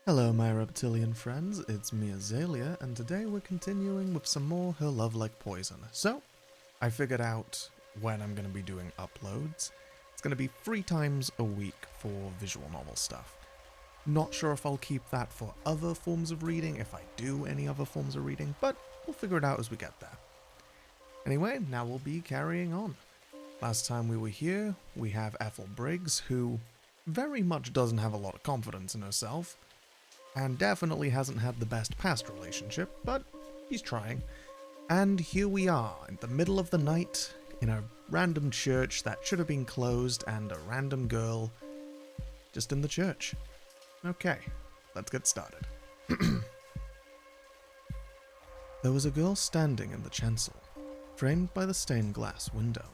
Hello my reptilian friends, it's me Azalea, and today we're continuing with some more Her Love Like Poison. So, I figured out when I'm going to be doing uploads. It's going to be 3 times a week for visual novel stuff. Not sure if I'll keep that for other forms of reading, if I do any other forms of reading, but we'll figure it out as we get there. Anyway, now we'll be carrying on. Last time we were here, we have Ethel Briggs, who very much doesn't have a lot of confidence in herself, and definitely hasn't had the best past relationship, but he's trying. And here we are, in the middle of the night, in a random church that should have been closed, and a random girl just in the church. Okay, let's get started. There was a girl standing in the chancel, framed by the stained glass window.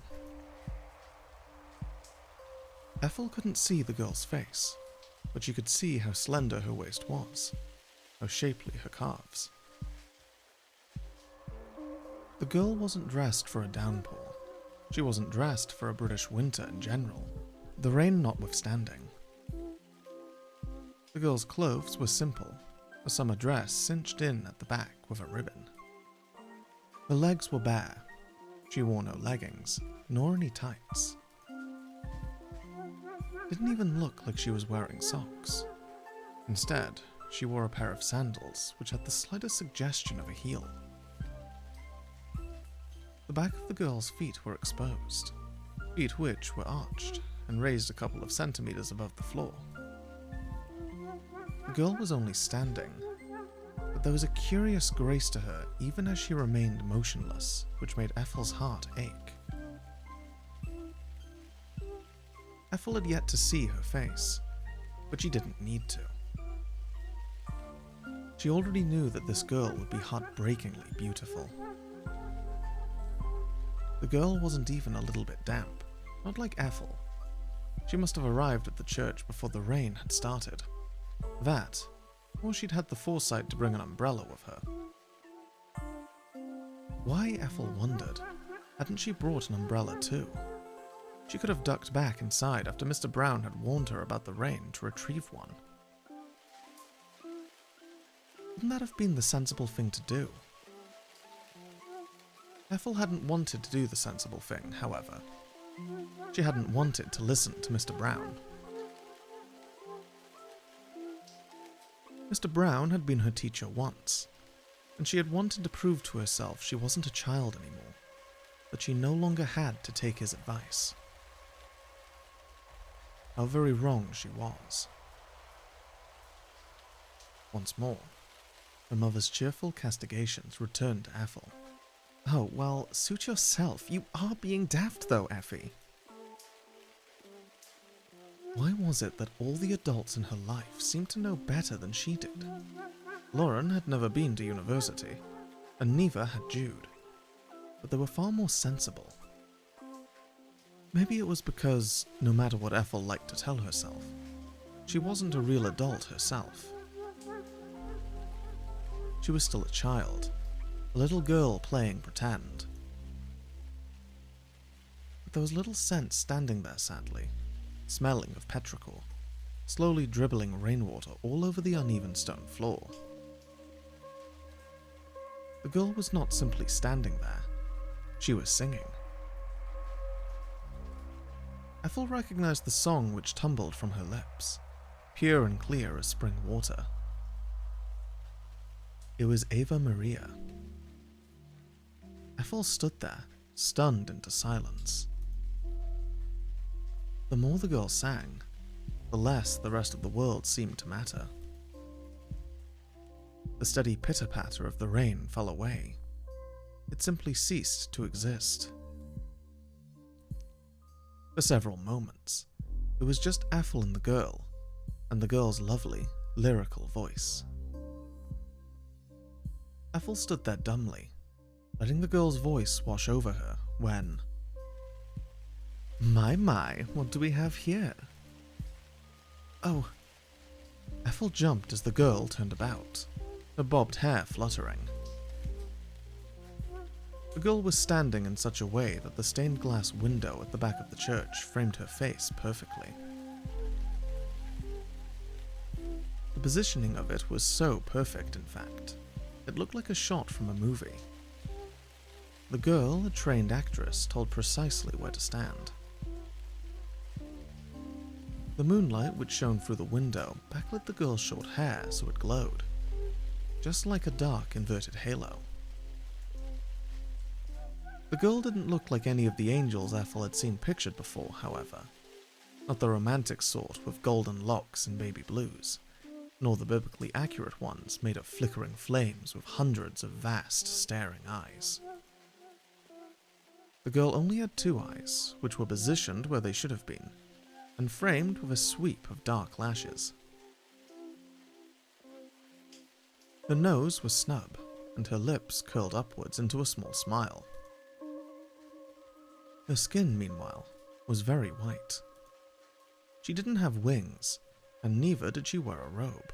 Ethel couldn't see the girl's face, but she could see how slender her waist was, how shapely her calves. The girl wasn't dressed for a downpour. She wasn't dressed for a British winter in general, the rain notwithstanding. The girl's clothes were simple, a summer dress cinched in at the back with a ribbon. Her legs were bare. She wore no leggings, nor any tights. Didn't even look like she was wearing socks. Instead, she wore a pair of sandals which had the slightest suggestion of a heel. The back of the girl's feet were exposed, feet which were arched and raised a couple of centimeters above the floor. The girl was only standing, but there was a curious grace to her even as she remained motionless, which made Ethel's heart ache. Ethel had yet to see her face, but she didn't need to. She already knew that this girl would be heartbreakingly beautiful. The girl wasn't even a little bit damp, not like Ethel. She must have arrived at the church before the rain had started. That, or she'd had the foresight to bring an umbrella with her. Why, Ethel wondered, hadn't she brought an umbrella too? She could have ducked back inside after Mr. Brown had warned her about the rain to retrieve one. Wouldn't that have been the sensible thing to do? Ethel hadn't wanted to do the sensible thing, however. She hadn't wanted to listen to Mr. Brown. Mr. Brown had been her teacher once, and she had wanted to prove to herself she wasn't a child anymore, that she no longer had to take his advice. How very wrong she was. Once more, her mother's cheerful castigations returned to Ethel. Oh, well, suit yourself. You are being daft though, Effie. Why was it that all the adults in her life seemed to know better than she did? Lauren had never been to university, and neither had Jude, but they were far more sensible. Maybe it was because, no matter what Ethel liked to tell herself, she wasn't a real adult herself. She was still a child, a little girl playing pretend. But there was little sense standing there sadly, smelling of petrichor, slowly dribbling rainwater all over the uneven stone floor. The girl was not simply standing there, she was singing. Ethel recognized the song which tumbled from her lips, pure and clear as spring water. It was Ave Maria. Ethel stood there, stunned into silence. The more the girl sang, the less the rest of the world seemed to matter. The steady pitter-patter of the rain fell away. It simply ceased to exist. For several moments, it was just Ethel and the girl's lovely, lyrical voice. Ethel stood there dumbly, letting the girl's voice wash over her when... My, what do we have here? Oh. Ethel jumped as the girl turned about, her bobbed hair fluttering. The girl was standing in such a way that the stained glass window at the back of the church framed her face perfectly. The positioning of it was so perfect, in fact. It looked like a shot from a movie. The girl, a trained actress, told precisely where to stand. The moonlight, which shone through the window, backlit the girl's short hair so it glowed, just like a dark inverted halo. The girl didn't look like any of the angels Ethel had seen pictured before, however. Not the romantic sort with golden locks and baby blues, nor the biblically accurate ones made of flickering flames with hundreds of vast, staring eyes. The girl only had 2 eyes, which were positioned where they should have been, and framed with a sweep of dark lashes. Her nose was snub, and her lips curled upwards into a small smile. Her skin, meanwhile, was very white. She didn't have wings, and neither did she wear a robe,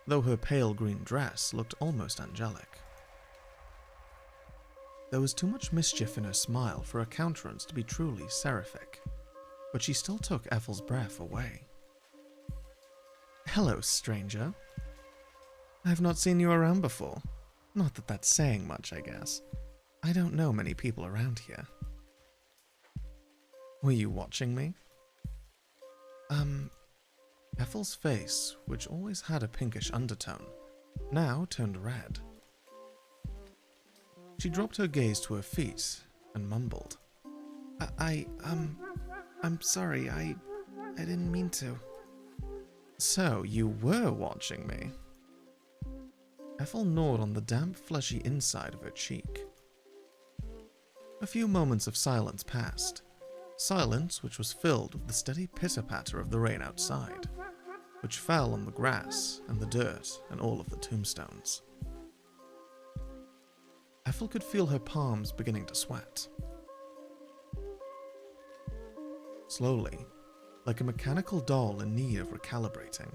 though her pale green dress looked almost angelic. There was too much mischief in her smile for her countenance to be truly seraphic, but she still took Ethel's breath away. "Hello, stranger. I've not seen you around before. Not that that's saying much, I guess. I don't know many people around here." "Were you watching me?" Ethel's face, which always had a pinkish undertone, now turned red. She dropped her gaze to her feet and mumbled, I'm sorry, I didn't mean to." "So, you were watching me?" Ethel gnawed on the damp, fleshy inside of her cheek. A few moments of silence passed. Silence which was filled with the steady pitter-patter of the rain outside, which fell on the grass and the dirt and all of the tombstones. Ethel could feel her palms beginning to sweat. Slowly, like a mechanical doll in need of recalibrating,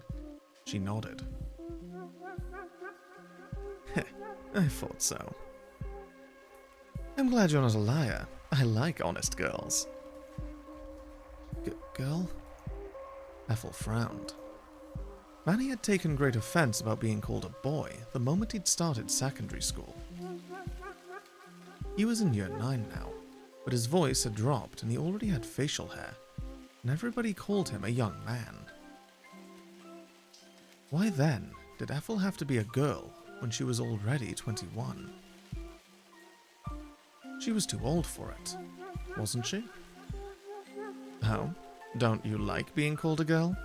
she nodded. "I thought so. I'm glad you're not a liar. I like honest girls." Girl?" Ethel frowned. Manny had taken great offense about being called a boy the moment he'd started secondary school. He was in year 9 now, but his voice had dropped and he already had facial hair, and everybody called him a young man. Why then did Ethel have to be a girl when she was already 21? She was too old for it, wasn't she? Oh, don't you like being called a girl?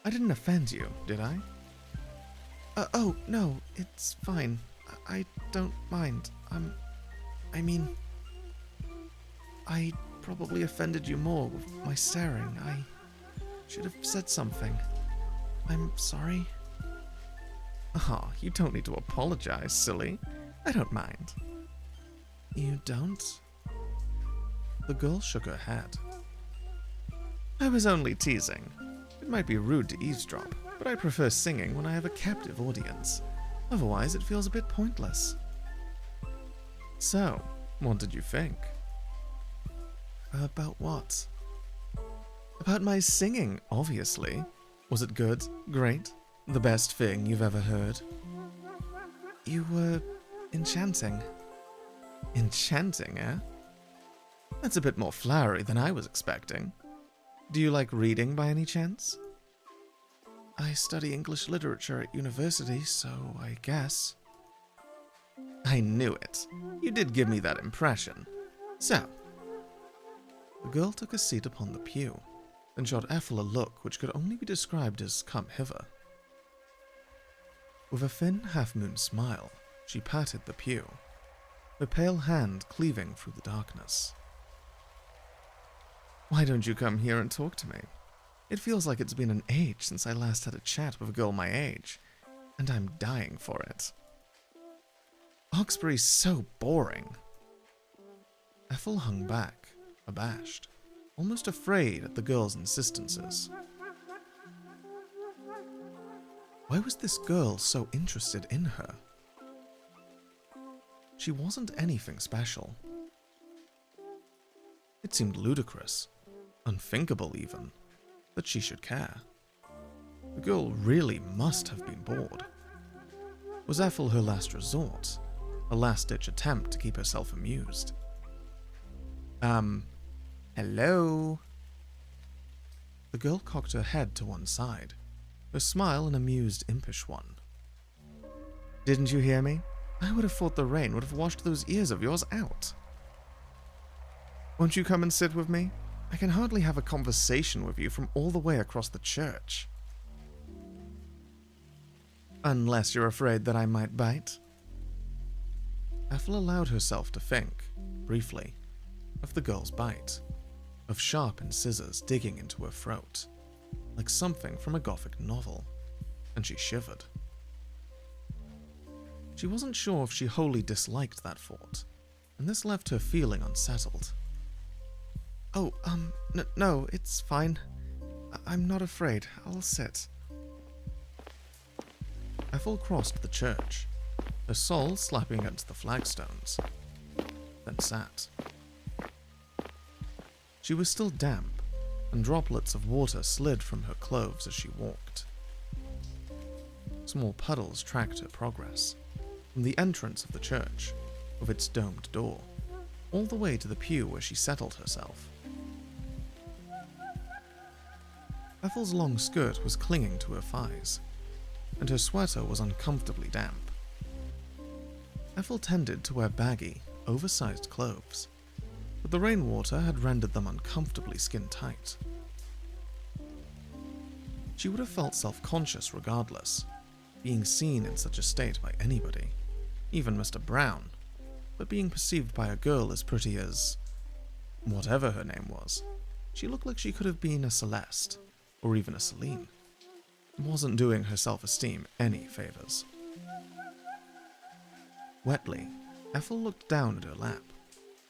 I didn't offend you, did I? Oh, no, it's fine. I don't mind. I probably offended you more with my staring. I should have said something. I'm sorry." "Oh, you don't need to apologize, silly. I don't mind." "You don't?" The girl shook her head. "I was only teasing. It might be rude to eavesdrop, but I prefer singing when I have a captive audience. Otherwise, it feels a bit pointless." "So, what did you think?" "About what?" "About my singing, obviously. Was it good? Great? The best thing you've ever heard?" "You were enchanting." "Enchanting, eh? That's a bit more flowery than I was expecting. Do you like reading by any chance?" "I study English literature at university, so I guess." "I knew it. You did give me that impression. So." The girl took a seat upon the pew, then shot Ethel a look which could only be described as "come hither." With a thin half-moon smile, she patted the pew, her pale hand cleaving through the darkness. "Why don't you come here and talk to me? It feels like it's been an age since I last had a chat with a girl my age, and I'm dying for it. Hawkesbury's so boring." Ethel hung back, abashed, almost afraid at the girl's insistences. Why was this girl so interested in her? She wasn't anything special. It seemed ludicrous, unthinkable even, that she should care. The girl really must have been bored. Was Ethel her last resort? A last-ditch attempt to keep herself amused? Hello? The girl cocked her head to one side, her smile an amused, impish one. Didn't you hear me? I would have thought the rain would have washed those ears of yours out. Won't you come and sit with me? I can hardly have a conversation with you from all the way across the church. Unless you're afraid that I might bite. Ethel allowed herself to think, briefly, of the girl's bite, of sharpened scissors digging into her throat, like something from a Gothic novel, and she shivered. She wasn't sure if she wholly disliked that thought, and this left her feeling unsettled. Oh, no, it's fine. I'm not afraid. I'll sit. Ethel crossed the church, her sole slapping against the flagstones, then sat. She was still damp, and droplets of water slid from her clothes as she walked. Small puddles tracked her progress, from the entrance of the church, with its domed door, all the way to the pew where she settled herself. Ethel's long skirt was clinging to her thighs, and her sweater was uncomfortably damp. Ethel tended to wear baggy, oversized clothes, but the rainwater had rendered them uncomfortably skin-tight. She would have felt self-conscious regardless, being seen in such a state by anybody, even Mr. Brown, but being perceived by a girl as pretty as whatever her name was. She looked like she could have been a Celeste, or even a Celine. Wasn't doing her self-esteem any favors. Wetly, Ethel looked down at her lap,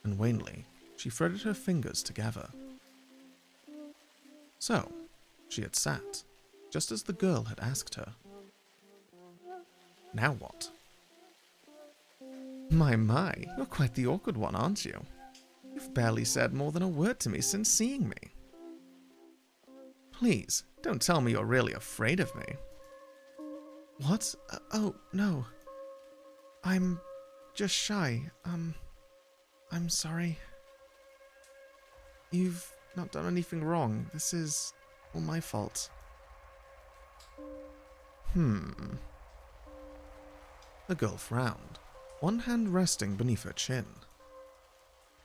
and wanly, she threaded her fingers together. So, she had sat, just as the girl had asked her. Now what? My, you're quite the awkward one, aren't you? You've barely said more than a word to me since seeing me. Please, don't tell me you're really afraid of me. What? Oh, no. I'm just shy. I'm sorry. You've not done anything wrong. This is all my fault. The girl frowned, one hand resting beneath her chin.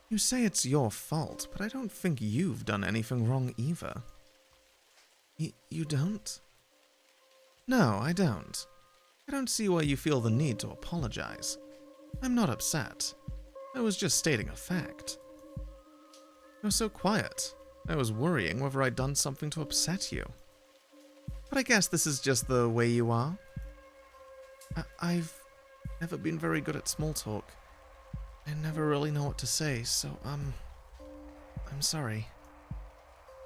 You say it's your fault, but I don't think you've done anything wrong either. You don't? No, I don't. I don't see why you feel the need to apologize. I'm not upset. I was just stating a fact. You're so quiet. I was worrying whether I'd done something to upset you. But I guess this is just the way you are. I've never been very good at small talk. I never really know what to say, so, I'm sorry.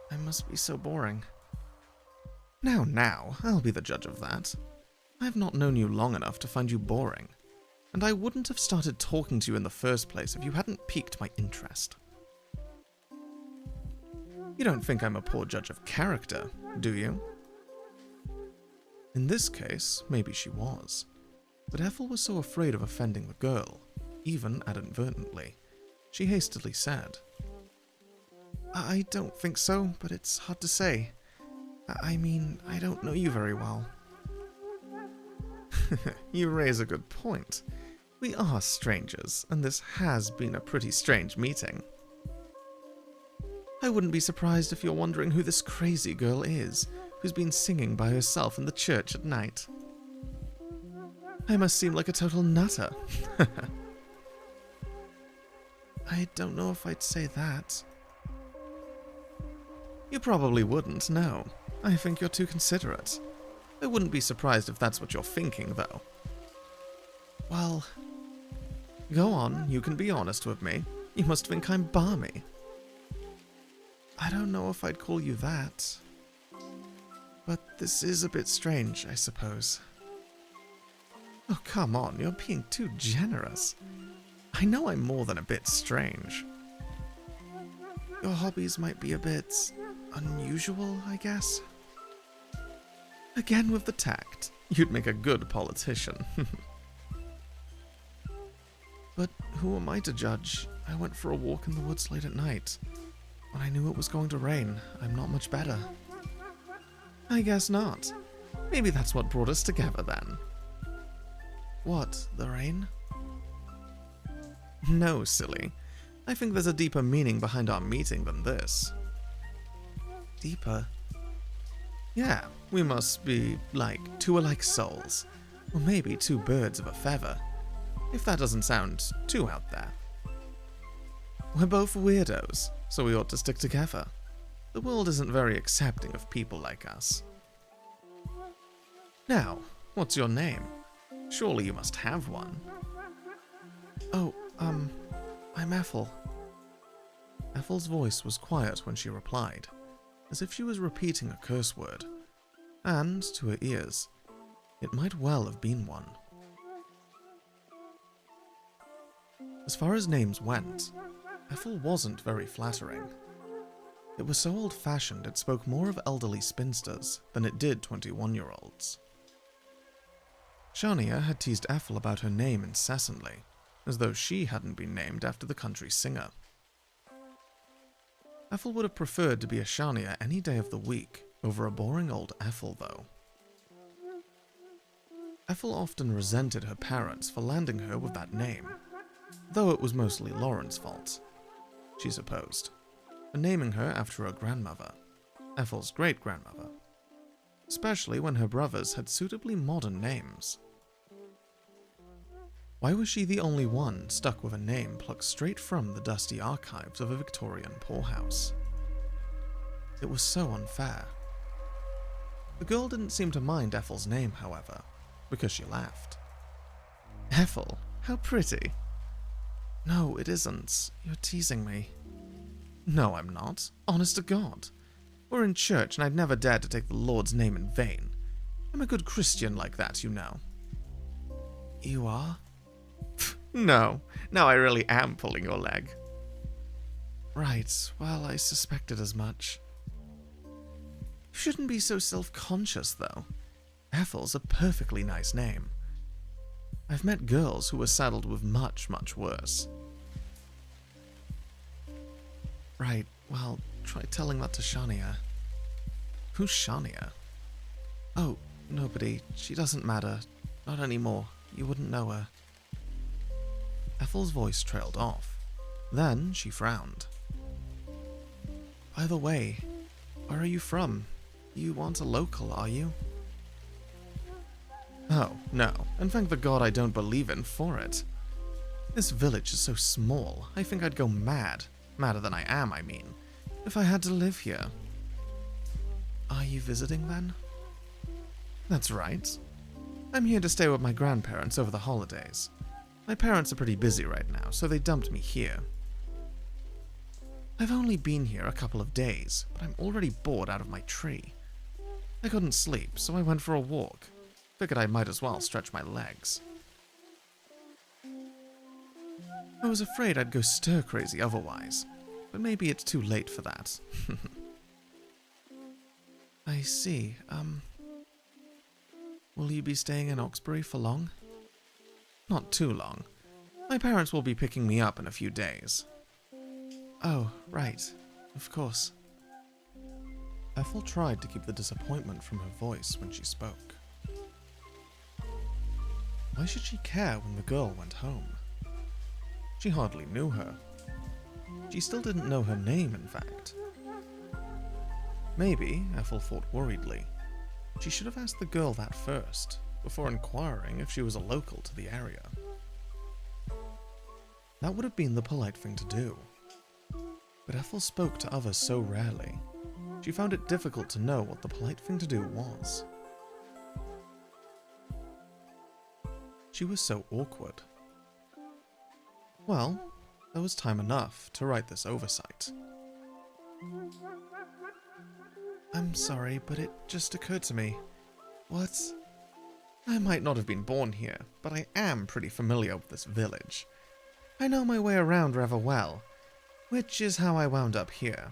I must be so boring. Now, I'll be the judge of that. I've not known you long enough to find you boring, and I wouldn't have started talking to you in the first place if you hadn't piqued my interest. You don't think I'm a poor judge of character, do you? In this case, maybe she was, but Ethel was so afraid of offending the girl, even inadvertently, she hastily said, I don't think so, but it's hard to say. I mean, I don't know you very well. You raise a good point. We are strangers, and this has been a pretty strange meeting. I wouldn't be surprised if you're wondering who this crazy girl is, who's been singing by herself in the church at night. I must seem like a total nutter. I don't know if I'd say that. You probably wouldn't, no. I think you're too considerate. I wouldn't be surprised if that's what you're thinking, though. Well, go on, you can be honest with me. You must think I'm balmy. I don't know if I'd call you that. But this is a bit strange, I suppose. Oh, come on, you're being too generous. I know I'm more than a bit strange. Your hobbies might be a bit unusual, I guess. Again with the tact. You'd make a good politician. But who am I to judge? I went for a walk in the woods late at night. When I knew it was going to rain, I'm not much better. I guess not. Maybe that's what brought us together then. What, the rain? No, silly. I think there's a deeper meaning behind our meeting than this. Deeper? Yeah, we must be like two alike souls. Or maybe two birds of a feather. If that doesn't sound too out there. We're both weirdos, so we ought to stick together. The world isn't very accepting of people like us. Now, what's your name? Surely you must have one. Oh, I'm Ethel. Ethel's voice was quiet when she replied, as if she was repeating a curse word. And, to her ears, it might well have been one. As far as names went, Ethel wasn't very flattering. It was so old-fashioned it spoke more of elderly spinsters than it did 21-year-olds. Shania had teased Ethel about her name incessantly, as though she hadn't been named after the country singer. Ethel would have preferred to be a Shania any day of the week over a boring old Ethel, though. Ethel often resented her parents for landing her with that name, though it was mostly Lauren's fault, she supposed, for naming her after her grandmother, Ethel's great-grandmother, especially when her brothers had suitably modern names. Why was she the only one stuck with a name plucked straight from the dusty archives of a Victorian poorhouse? It was so unfair. The girl didn't seem to mind Ethel's name, however, because she laughed. Ethel, how pretty. No, it isn't. You're teasing me. No, I'm not. Honest to God. We're in church and I'd never dared to take the Lord's name in vain. I'm a good Christian like that, you know. You are? No, now I really am pulling your leg. Right, well, I suspected as much. You shouldn't be so self-conscious, though. Ethel's a perfectly nice name. I've met girls who were saddled with much, much worse. Right, well, try telling that to Shania. Who's Shania? Oh, nobody. She doesn't matter. Not anymore. You wouldn't know her. Ethel's voice trailed off. Then she frowned. By the way, where are you from? You aren't a local, are you? Oh, no, and thank the God I don't believe in for it. This village is so small, I think I'd go mad. Madder than I am, I mean, if I had to live here. Are you visiting, then? That's right. I'm here to stay with my grandparents over the holidays. My parents are pretty busy right now, so they dumped me here. I've only been here a couple of days, but I'm already bored out of my tree. I couldn't sleep, so I went for a walk. Figured I might as well stretch my legs. I was afraid I'd go stir-crazy otherwise, but maybe it's too late for that. I see, will you be staying in Oxbury for long? Not too long. My parents will be picking me up in a few days. Oh, right. Of course. Ethel tried to keep the disappointment from her voice when she spoke. Why should she care when the girl went home? She hardly knew her. She still didn't know her name, in fact. Maybe, Ethel thought worriedly, she should have asked the girl that first, before inquiring if she was a local to the area. That would have been the polite thing to do. But Ethel spoke to others so rarely, she found it difficult to know what the polite thing to do was. She was so awkward. Well, there was time enough to right this oversight. I'm sorry, but it just occurred to me. What? I might not have been born here, but I am pretty familiar with this village. I know my way around rather well, which is how I wound up here.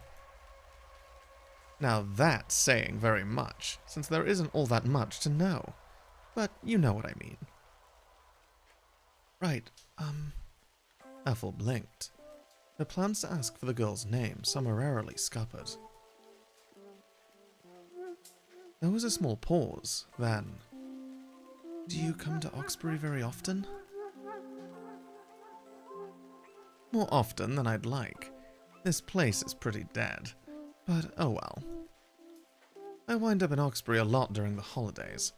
Now that's saying very much, since there isn't all that much to know. But you know what I mean. Right, Ethel blinked. Her plans to ask for the girl's name summarily scuppered. There was a small pause, then... Do you come to Oxbury very often? More often than I'd like. This place is pretty dead. But oh well. I wind up in Oxbury a lot during the holidays,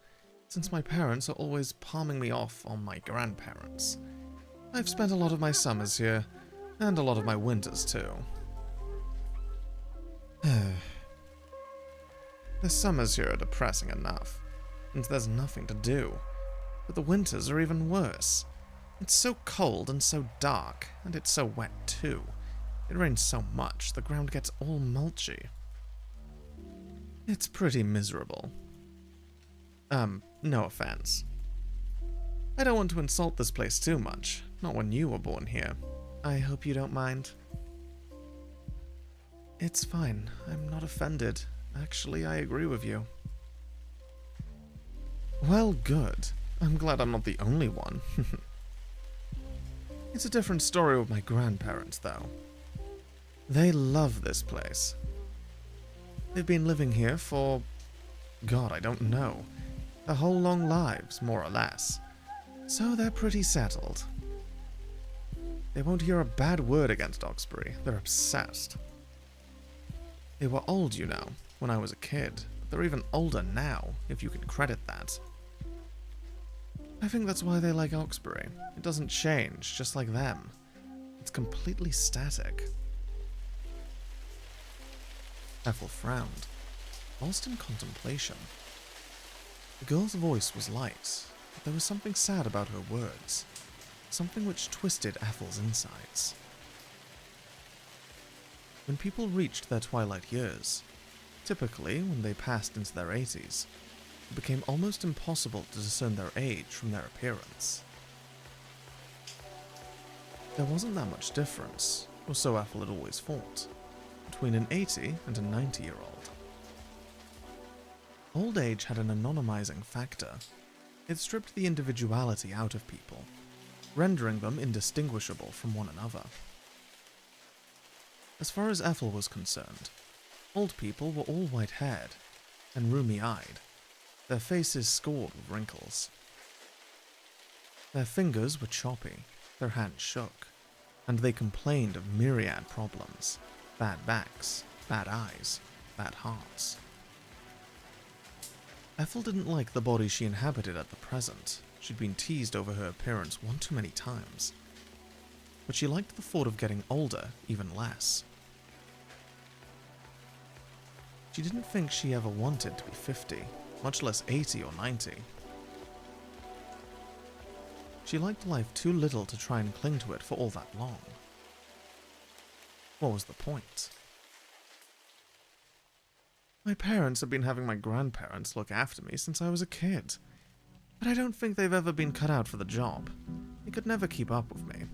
since my parents are always palming me off on my grandparents. I've spent a lot of my summers here, and a lot of my winters too. The summers here are depressing enough, and there's nothing to do. But the winters are even worse. It's so cold and so dark, and it's so wet too. It rains so much, the ground gets all mulchy. It's pretty miserable. No offense. I don't want to insult this place too much, not when you were born here. I hope you don't mind. It's fine, I'm not offended. Actually, I agree with you. Well, good. I'm glad I'm not the only one. It's a different story with my grandparents, though. They love this place. They've been living here for... God, I don't know. Their whole long lives, more or less. So they're pretty settled. They won't hear a bad word against Oxbury. They're obsessed. They were old, you know, when I was a kid. They're even older now, if you can credit that. I think that's why they like Oxbury. It doesn't change, just like them. It's completely static. Ethel frowned, lost in contemplation. The girl's voice was light, but there was something sad about her words, something which twisted Ethel's insides. When people reached their twilight years, typically when they passed into their 80s, it became almost impossible to discern their age from their appearance. There wasn't that much difference, or so Ethel had always thought, between an 80 and a 90-year-old. Old age had an anonymizing factor. It stripped the individuality out of people, rendering them indistinguishable from one another. As far as Ethel was concerned, old people were all white-haired and rheumy-eyed, their faces scored with wrinkles. Their fingers were choppy, their hands shook, and they complained of myriad problems: bad backs, bad eyes, bad hearts. Ethel didn't like the body she inhabited at the present. She'd been teased over her appearance one too many times. But she liked the thought of getting older even less. She didn't think she ever wanted to be 50, much less 80 or 90. She liked life too little to try and cling to it for all that long. What was the point? My parents have been having my grandparents look after me since I was a kid, but I don't think they've ever been cut out for the job. They could never keep up with me.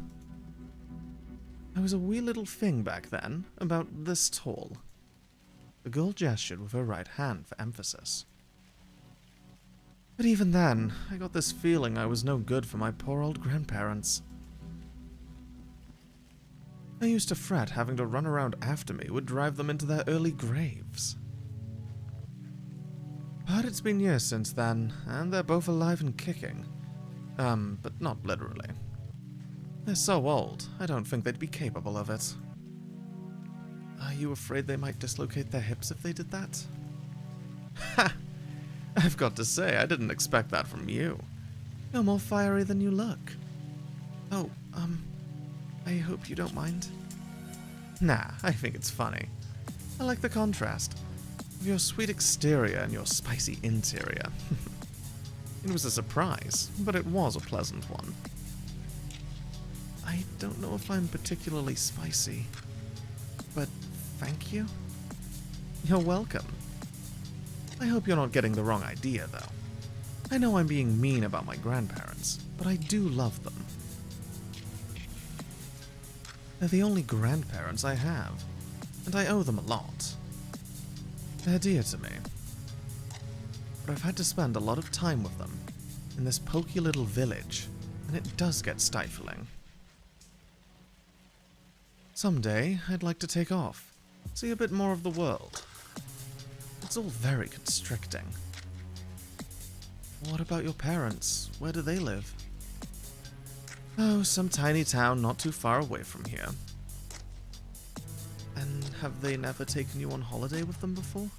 I was a wee little thing back then, about this tall. The girl gestured with her right hand for emphasis. But even then, I got this feeling I was no good for my poor old grandparents. I used to fret having to run around after me would drive them into their early graves. But it's been years since then, and they're both alive and kicking. But not literally. They're so old, I don't think they'd be capable of it. Are you afraid they might dislocate their hips if they did that? Ha! I've got to say, I didn't expect that from you. You're more fiery than you look. Oh, I hope you don't mind. Nah, I think it's funny. I like the contrast of your sweet exterior and your spicy interior. It was a surprise, but it was a pleasant one. I don't know if I'm particularly spicy, but thank you. You're welcome. I hope you're not getting the wrong idea, though. I know I'm being mean about my grandparents, but I do love them. They're the only grandparents I have, and I owe them a lot. They're dear to me, but I've had to spend a lot of time with them in this poky little village, and it does get stifling. Someday, I'd like to take off, see a bit more of the world. It's all very constricting. What about your parents? Where do they live? Oh, some tiny town not too far away from here. And have they never taken you on holiday with them before?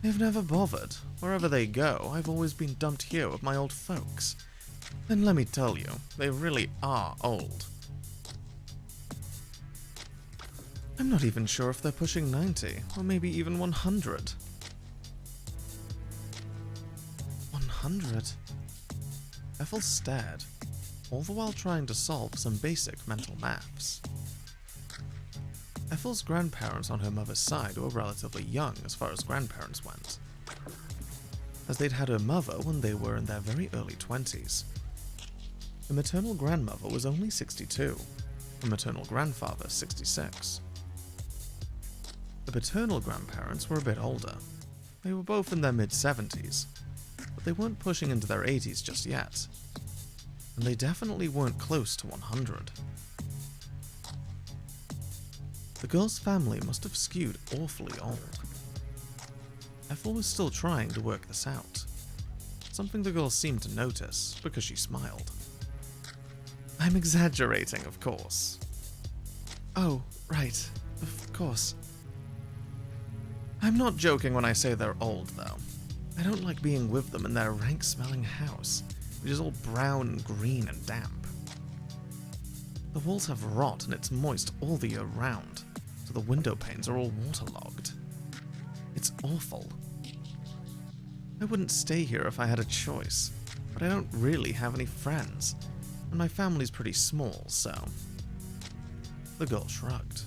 They've never bothered. Wherever they go, I've always been dumped here with my old folks. And let me tell you, they really are old. I'm not even sure if they're pushing 90, or maybe even 100. 100? Ethel stared, all the while trying to solve some basic mental maths. Ethel's grandparents on her mother's side were relatively young as far as grandparents went, as they'd had her mother when they were in their very early 20s. Her maternal grandmother was only 62, her maternal grandfather 66. The paternal grandparents were a bit older. They were both in their mid-70s, but they weren't pushing into their 80s just yet, and they definitely weren't close to 100. The girl's family must have skewed awfully old. Ethel was still trying to work this out, something the girl seemed to notice because she smiled. I'm exaggerating, of course. Oh, right, of course. I'm not joking when I say they're old, though. I don't like being with them in their rank-smelling house, which is all brown and green and damp. The walls have rot and it's moist all the year round, so the window panes are all waterlogged. It's awful. I wouldn't stay here if I had a choice, but I don't really have any friends, and my family's pretty small, so... The girl shrugged.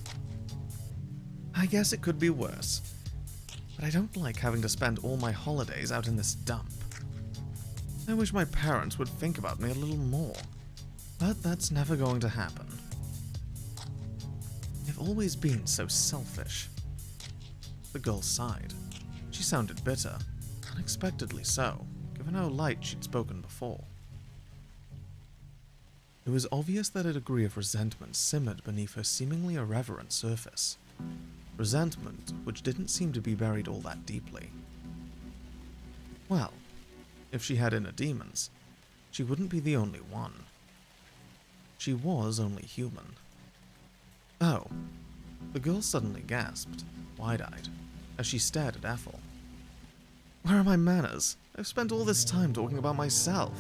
I guess it could be worse, but I don't like having to spend all my holidays out in this dump. I wish my parents would think about me a little more, but that's never going to happen. They've always been so selfish. The girl sighed. She sounded bitter, unexpectedly so, given how light she'd spoken before. It was obvious that a degree of resentment simmered beneath her seemingly irreverent surface. Resentment which didn't seem to be buried all that deeply. Well, if she had inner demons, she wouldn't be the only one. She was only human. Oh, the girl suddenly gasped, wide-eyed, as she stared at Ethel. Where are my manners? I've spent all this time talking about myself,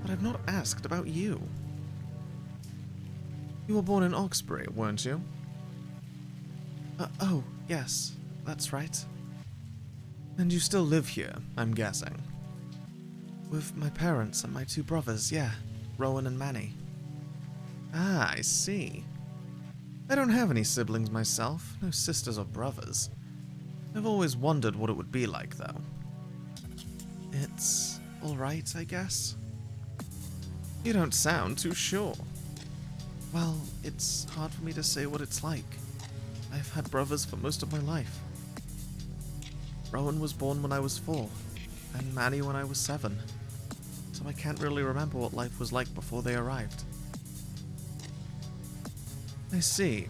but I've not asked about you. You were born in Oxbury, weren't you? Oh, yes, that's right. And you still live here, I'm guessing? With my parents and my two brothers, yeah, Rowan and Manny. Ah, I see. I don't have any siblings myself, no sisters or brothers. I've always wondered what it would be like, though. It's alright, I guess. You don't sound too sure. Well, it's hard for me to say what it's like. I've had brothers for most of my life. Rowan was born when I was 4, and Manny when I was 7, so I can't really remember what life was like before they arrived. I see.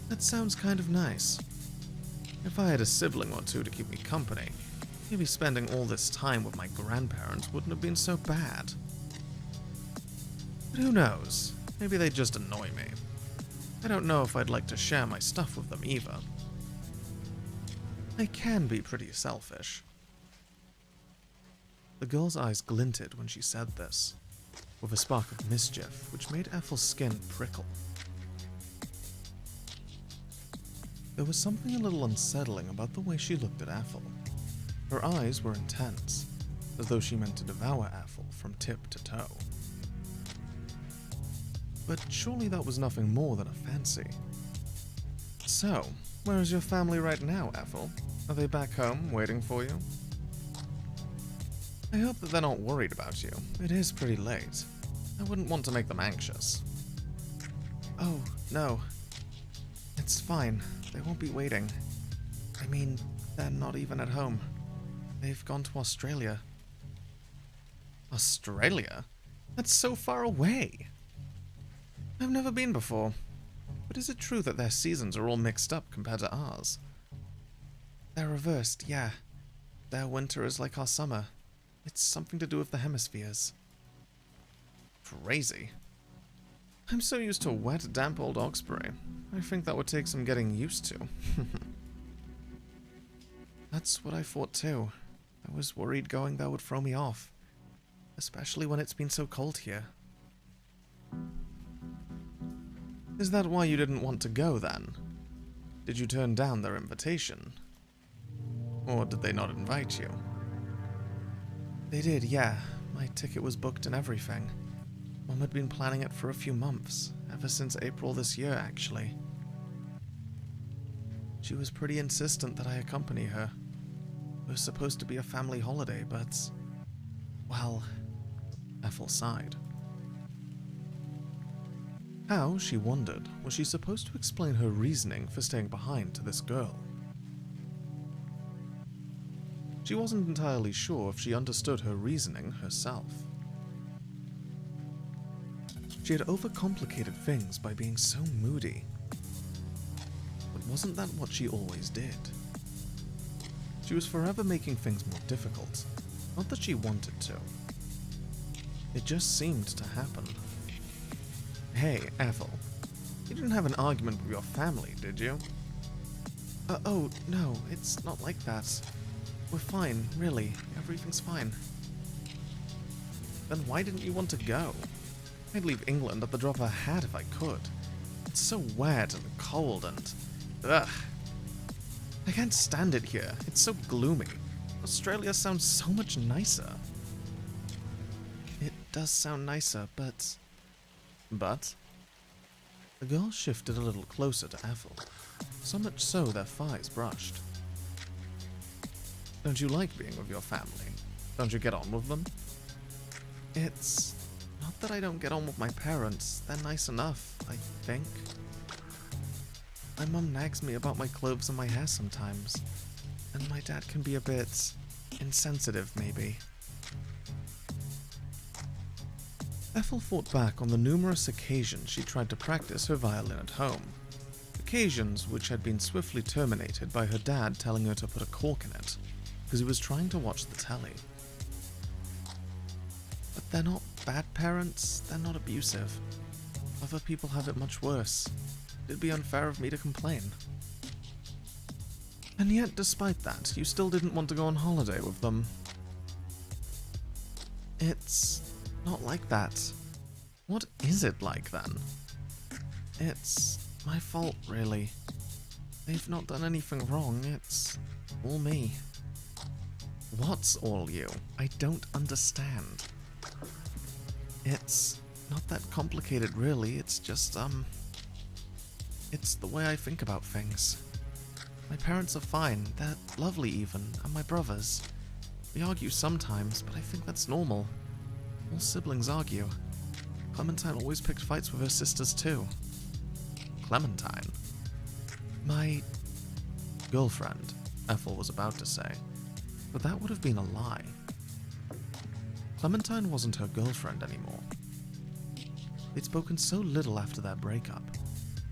That sounds kind of nice. If I had a sibling or two to keep me company, maybe spending all this time with my grandparents wouldn't have been so bad. But who knows? Maybe they just annoy me. I don't know if I'd like to share my stuff with them either. I can be pretty selfish. The girl's eyes glinted when she said this, with a spark of mischief which made Ethel's skin prickle. There was something a little unsettling about the way she looked at Ethel. Her eyes were intense, as though she meant to devour Ethel from tip to toe. But surely that was nothing more than a fancy. So, where is your family right now, Ethel? Are they back home, waiting for you? I hope that they're not worried about you. It is pretty late. I wouldn't want to make them anxious. Oh, no. It's fine. They won't be waiting. I mean, They're not even at home. They've gone to Australia. Australia? That's so far away! I've never been before. But is it true that their seasons are all mixed up compared to ours? They're reversed, yeah. Their winter is like our summer. It's something to do with the hemispheres. Crazy. I'm so used to wet, damp old Oxbury. I think that would take some getting used to. That's what I thought too. I was worried going there would throw me off. Especially when it's been so cold here. Is that why you didn't want to go then? Did you turn down their invitation? Or did they not invite you? They did, yeah. My ticket was booked and everything. Mom had been planning it for a few months, ever since April this year, actually. She was pretty insistent that I accompany her. It was supposed to be a family holiday, but... well... Ethel sighed. How, she wondered, was she supposed to explain her reasoning for staying behind to this girl? She wasn't entirely sure if she understood her reasoning herself. She had overcomplicated things by being so moody. But wasn't that what she always did? She was forever making things more difficult, not that she wanted to. It just seemed to happen. Hey, Ethel, you didn't have an argument with your family, did you? Oh, no, it's not like that. We're fine, really. Everything's fine. Then why didn't you want to go? I'd leave England at the drop of a hat if I could. It's so wet and cold and... ugh. I can't stand it here. It's so gloomy. Australia sounds so much nicer. It does sound nicer, but... But? The girl shifted a little closer to Ethel, so much so their thighs brushed. Don't you like being with your family? Don't you get on with them? It's not that I don't get on with my parents. They're nice enough, I think. My mum nags me about my clothes and my hair sometimes, and my dad can be a bit insensitive, maybe. Ethel thought back on the numerous occasions she tried to practice her violin at home. Occasions which had been swiftly terminated by her dad telling her to put a cork in it, because he was trying to watch the telly. But they're not bad parents, they're not abusive. Other people have it much worse. It'd be unfair of me to complain. And yet, despite that, you still didn't want to go on holiday with them. It's not like that. What is it like then? It's my fault, really. They've not done anything wrong, it's all me. What's all you? I don't understand. It's not that complicated, really. It's just, it's the way I think about things. My parents are fine. They're lovely even, and my brothers. We argue sometimes, but I think that's normal. All siblings argue. Clementine always picked fights with her sisters too. Clementine? My girlfriend, Ethel was about to say, but that would have been a lie. Clementine wasn't her girlfriend anymore. They'd spoken so little after their breakup.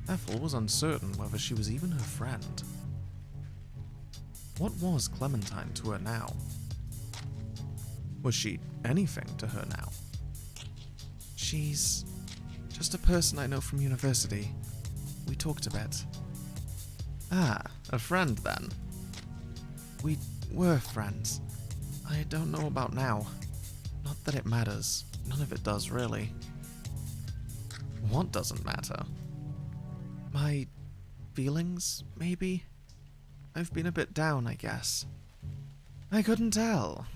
Ethel was uncertain whether she was even her friend. What was Clementine to her now? Was she anything to her now? She's just a person I know from university. We talked a bit. Ah, a friend then? We were friends. I don't know about now. Not that it matters. None of it does, really. What doesn't matter? My feelings, maybe? I've been a bit down, I guess. I couldn't tell.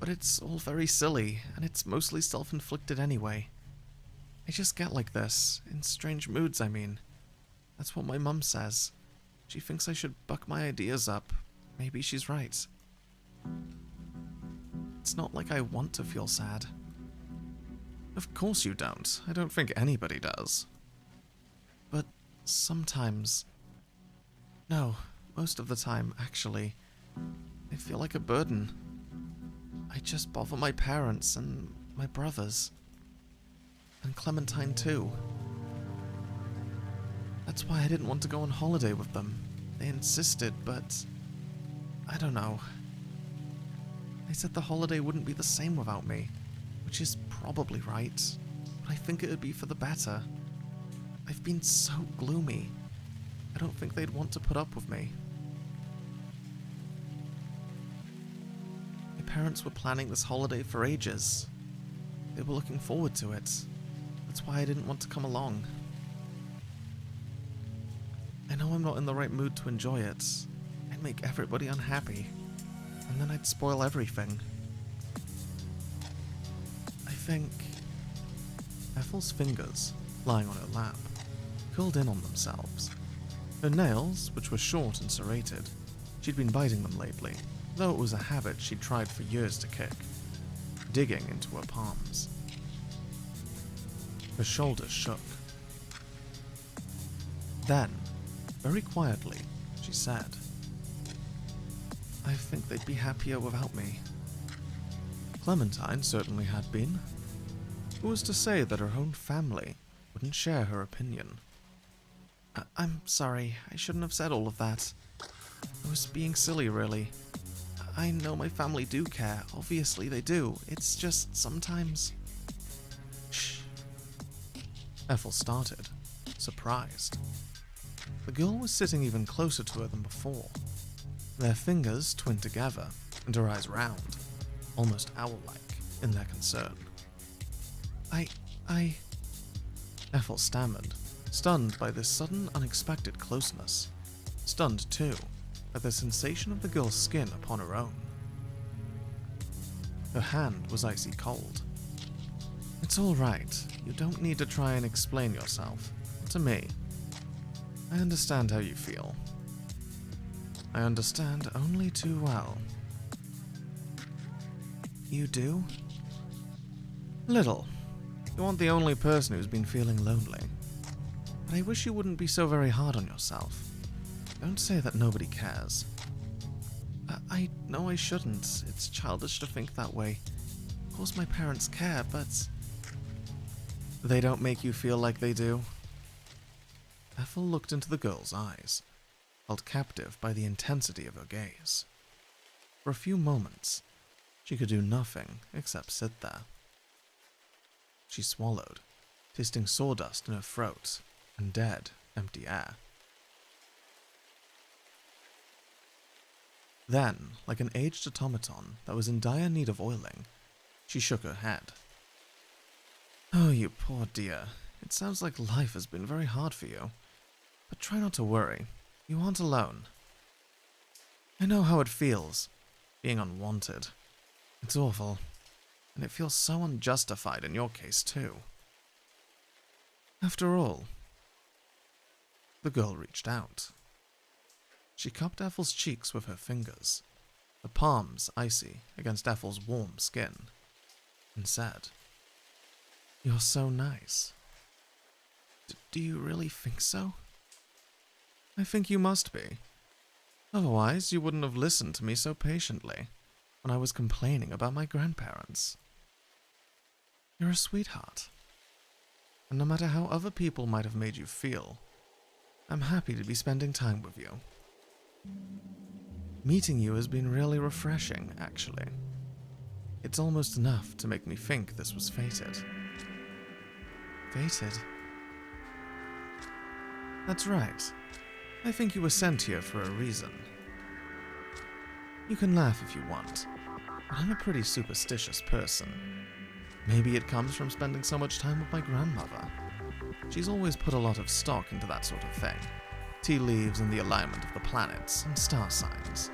But it's all very silly, and it's mostly self-inflicted anyway. I just get like this, in strange moods, I mean. That's what my mum says. She thinks I should buck my ideas up. Maybe she's right. It's not like I want to feel sad. Of course you don't. I don't think anybody does. But sometimes... No, most of the time, actually, I feel like a burden. I just bother my parents and my brothers. And Clementine too. That's why I didn't want to go on holiday with them. They insisted, but I don't know. They said the holiday wouldn't be the same without me, which is probably right, but I think it would be for the better. I've been so gloomy. I don't think they'd want to put up with me. My parents were planning this holiday for ages. They were looking forward to it. That's why I didn't want to come along. I know I'm not in the right mood to enjoy it. I'd make everybody unhappy, and then I'd spoil everything. I think... Ethel's fingers, lying on her lap, curled in on themselves. Her nails, which were short and serrated, she'd been biting them lately, though it was a habit she'd tried for years to kick, digging into her palms. Her shoulders shook. Then, very quietly, she said, I think they'd be happier without me. Clementine certainly had been. Who was to say that her own family wouldn't share her opinion? I'm sorry, I shouldn't have said all of that. I was being silly, really. I know my family do care, obviously they do. It's just sometimes... Shh. Ethel started, surprised. The girl was sitting even closer to her than before. Their fingers twinned together, and her eyes round, almost owl-like in their concern. I... Ethel stammered, stunned by this sudden, unexpected closeness. Stunned, too, at the sensation of the girl's skin upon her own. Her hand was icy cold. It's all right. You don't need to try and explain yourself. To me. I understand how you feel. I understand only too well. You do? Little. You aren't the only person who's been feeling lonely. But I wish you wouldn't be so very hard on yourself. Don't say that nobody cares. I know I shouldn't. It's childish to think that way. Of course my parents care, but... They don't make you feel like they do? Ethel looked into the girl's eyes, held captive by the intensity of her gaze. For a few moments, she could do nothing except sit there. She swallowed, tasting sawdust in her throat and dead, empty air. Then, like an aged automaton that was in dire need of oiling, she shook her head. Oh, you poor dear. It sounds like life has been very hard for you. But try not to worry. You aren't alone. I know how it feels, being unwanted. It's awful. And it feels so unjustified in your case, too. After all, the girl reached out. She cupped Ethel's cheeks with her fingers, her palms icy against Ethel's warm skin, and said, You're so nice. Do you really think so? I think you must be. Otherwise, you wouldn't have listened to me so patiently when I was complaining about my grandparents. You're a sweetheart. And no matter how other people might have made you feel, I'm happy to be spending time with you. Meeting you has been really refreshing, actually. It's almost enough to make me think this was fated. Fated? That's right. I think you were sent here for a reason. You can laugh if you want, but I'm a pretty superstitious person. Maybe it comes from spending so much time with my grandmother. She's always put a lot of stock into that sort of thing. Tea leaves and the alignment of the planets and star signs.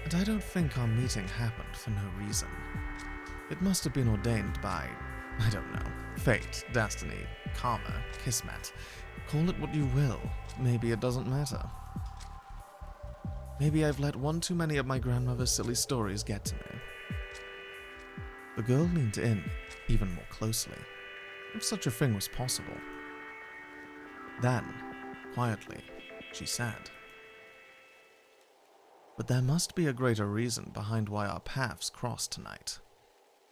And I don't think our meeting happened for no reason. It must have been ordained by, I don't know, fate, destiny, karma, kismet. Call it what you will. Maybe it doesn't matter. Maybe I've let one too many of my grandmother's silly stories get to me. The girl leaned in even more closely, if such a thing was possible. Then, quietly, she said, But there must be a greater reason behind why our paths crossed tonight.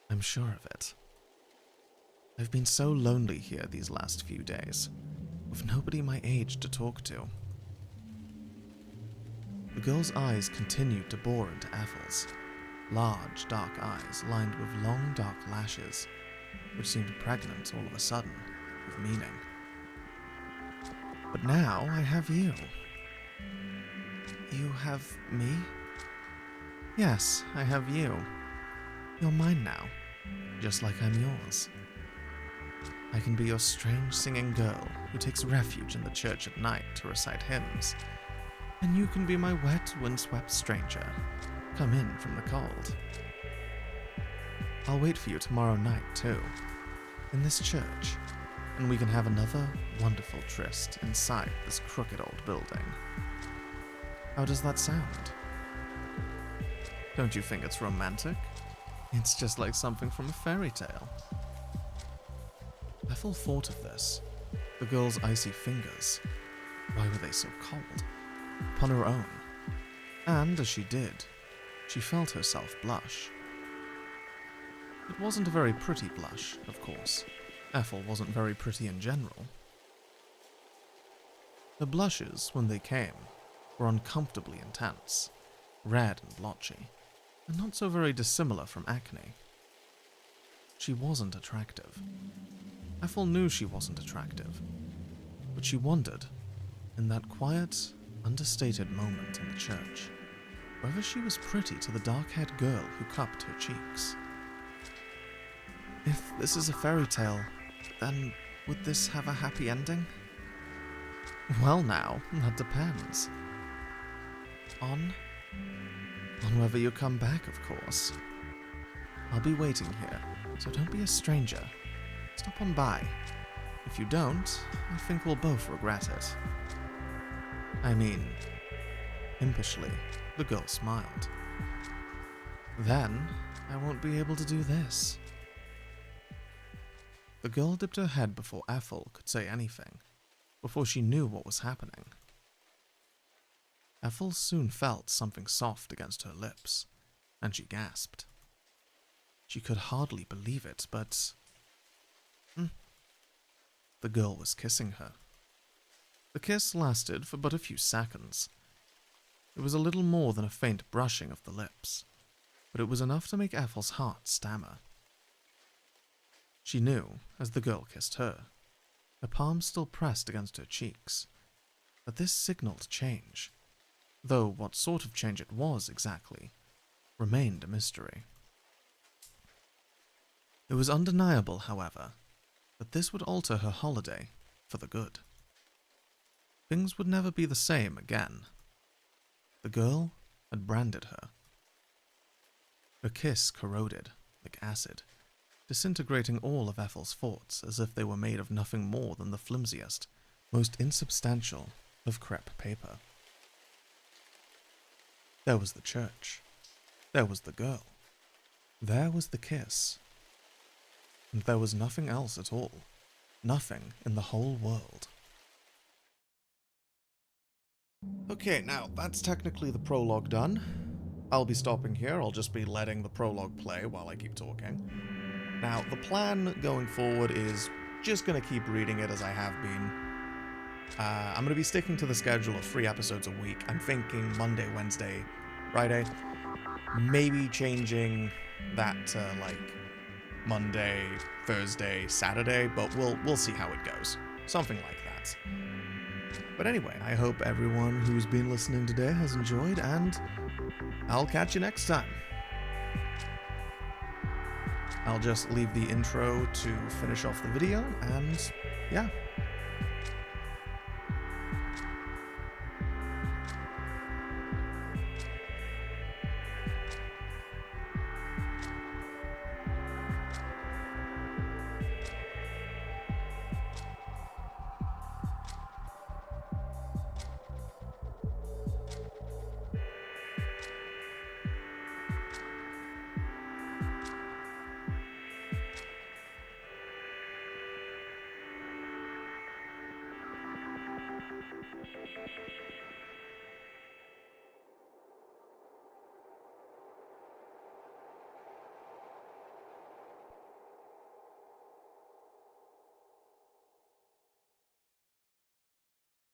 I'm sure of it. I've been so lonely here these last few days, with nobody my age to talk to. The girl's eyes continued to bore into Ethel's, large, dark eyes lined with long, dark lashes, which seemed pregnant all of a sudden with meaning. But now I have you. You have me? Yes, I have you. You're mine now, just like I'm yours. I can be your strange singing girl who takes refuge in the church at night to recite hymns, and you can be my wet, windswept stranger, come in from the cold. I'll wait for you tomorrow night, too, in this church, and we can have another wonderful tryst inside this crooked old building. How does that sound? Don't you think it's romantic? It's just like something from a fairy tale. Ethel thought of this. The girl's icy fingers. Why were they so cold? Upon her own. And as she did, she felt herself blush. It wasn't a very pretty blush, of course. Ethel wasn't very pretty in general. Her blushes, when they came, were uncomfortably intense, red and blotchy, and not so very dissimilar from acne. She wasn't attractive. Ethel knew she wasn't attractive, but she wondered, in that quiet, understated moment in the church, whether she was pretty to the dark-haired girl who cupped her cheeks. If this is a fairy tale, then would this have a happy ending? Well now, that depends. On whether you come back, of course. I'll be waiting here, so don't be a stranger. Stop on by. If you don't, I think we'll both regret it. I mean, impishly, the girl smiled. Then, I won't be able to do this. The girl dipped her head before Ethel could say anything, before she knew what was happening. Ethel soon felt something soft against her lips, and she gasped. She could hardly believe it, but... The girl was kissing her. The kiss lasted for but a few seconds. It was a little more than a faint brushing of the lips, but it was enough to make Ethel's heart stammer. She knew, as the girl kissed her, her palms still pressed against her cheeks, that this signaled change, though what sort of change it was exactly remained a mystery. It was undeniable, however, that this would alter her holiday for the good. Things would never be the same again. The girl had branded her. Her kiss corroded like acid, disintegrating all of Ethel's thoughts as if they were made of nothing more than the flimsiest, most insubstantial of crepe paper. There was the church. There was the girl. There was the kiss. And there was nothing else at all. Nothing in the whole world. Okay, now, that's technically the prologue done. I'll be stopping here. I'll just be letting the prologue play while I keep talking. Now, the plan going forward is just going to keep reading it as I have been. I'm going to be sticking to the schedule of 3 episodes a week. I'm thinking Monday, Wednesday, Friday. Maybe changing that to, like, Monday, Thursday, Saturday, but we'll see how it goes. Something like that. But anyway, I hope everyone who's been listening today has enjoyed, and I'll catch you next time. I'll just leave the intro to finish off the video, and yeah,